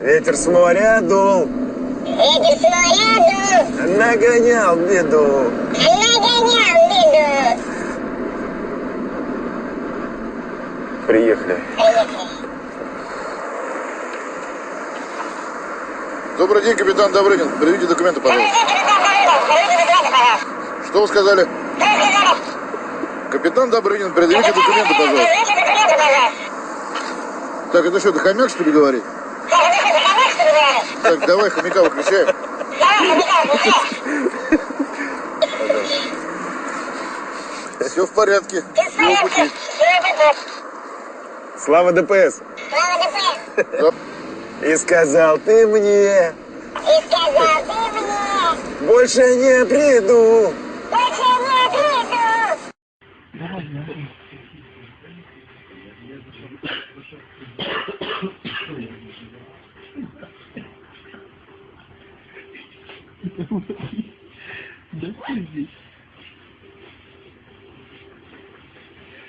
Ветер с моря дул. Ветер с моря дул. Нагонял беду. Нагонял беду. Приехали. Добрый день, капитан Добрынин. Приведите документы, пожалуйста. Что вы сказали? Капитан Добрынин, предъявите документы, пожалуйста. Так, это что, это хомяк, что ли, говорит? Так, давай хомяка выключаем. Все в порядке. Слава ДПС. Да. И сказал ты мне. Больше не приду.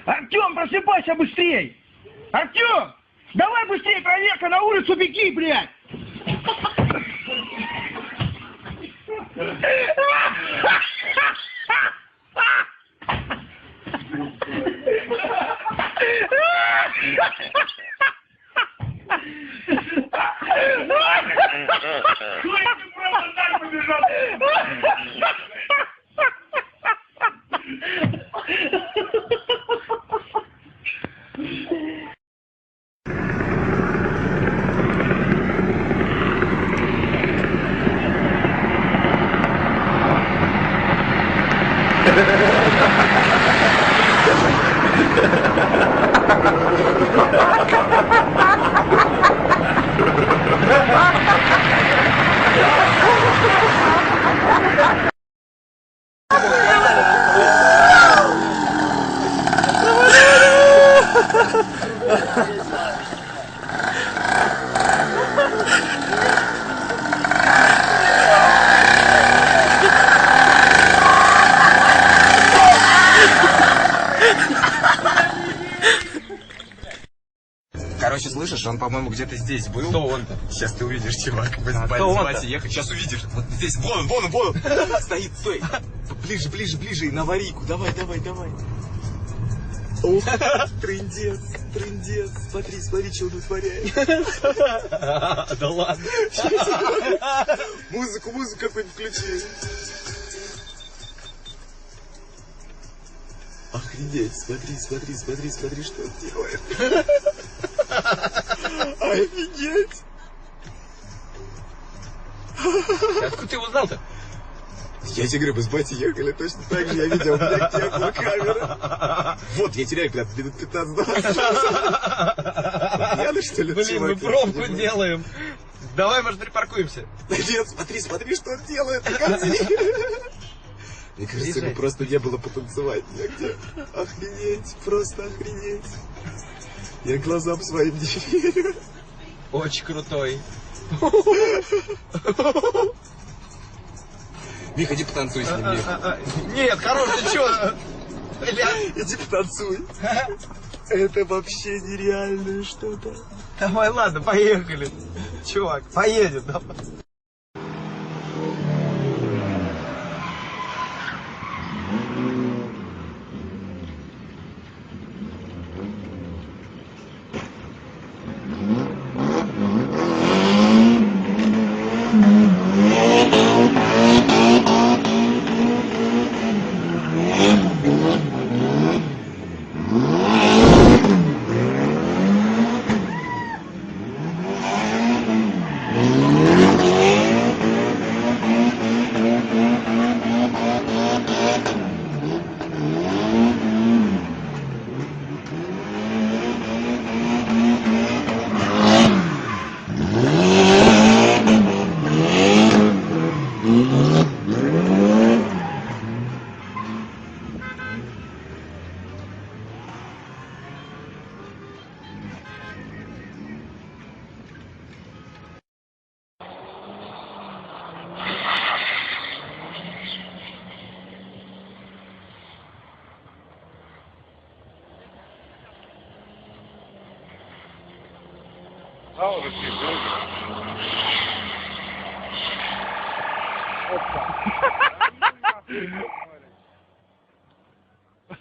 Артем, просыпайся быстрей! Артем! Давай быстрее, проверка на улицу, беги, блядь! Короче, слышишь, он, по-моему, где-то здесь был. Кто он-то? Сейчас ты увидишь, чувак. Кто он-то? Ехать. Сейчас увидишь. Вот здесь, вон он. Стоит, стой. Ближе, на аварийку. Давай. Ух, трындец. Смотри, что он вытворяет. Да ладно. Музыку какую-нибудь включи. Охренеть, смотри, что он делает. Офигеть. Откуда ты его узнал-то? Я тебе говорю, мы с батей ехали точно так же, я видел, где была камера. Вот, я теряю, блядь, минут 15-20. Пьяный, что ли, Блин, мы пробку делаем. Давай, может, припаркуемся. Да нет, смотри, что он делает, погоди. Мне кажется, ему просто не было потанцевать негде. Охренеть, просто охренеть. Я глазам своим не верю. Очень крутой. Мих, иди потанцуй с ним, Мих. Нет, хорош, ты чё? Иди потанцуй. Это вообще нереальное что-то. Давай, ладно, поехали. Чувак, поедем, давай.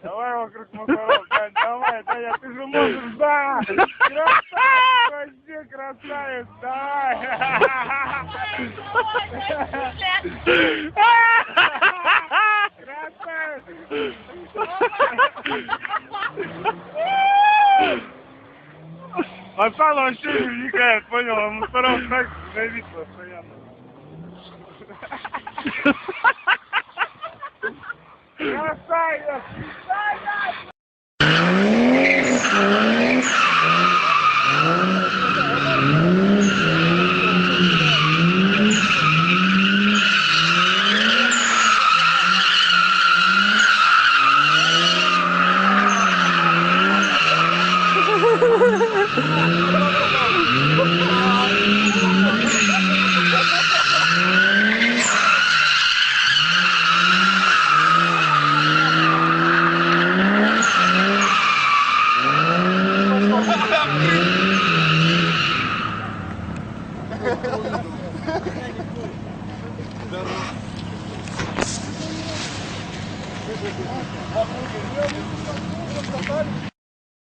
Давай вокруг мусоров, Дань, давай, Даня, ты же можешь, да! Красавец, вообще красавец, давай! Красавец! Пацан вообще не вникает, понял, а мусоров так давит постоянно. Красавец!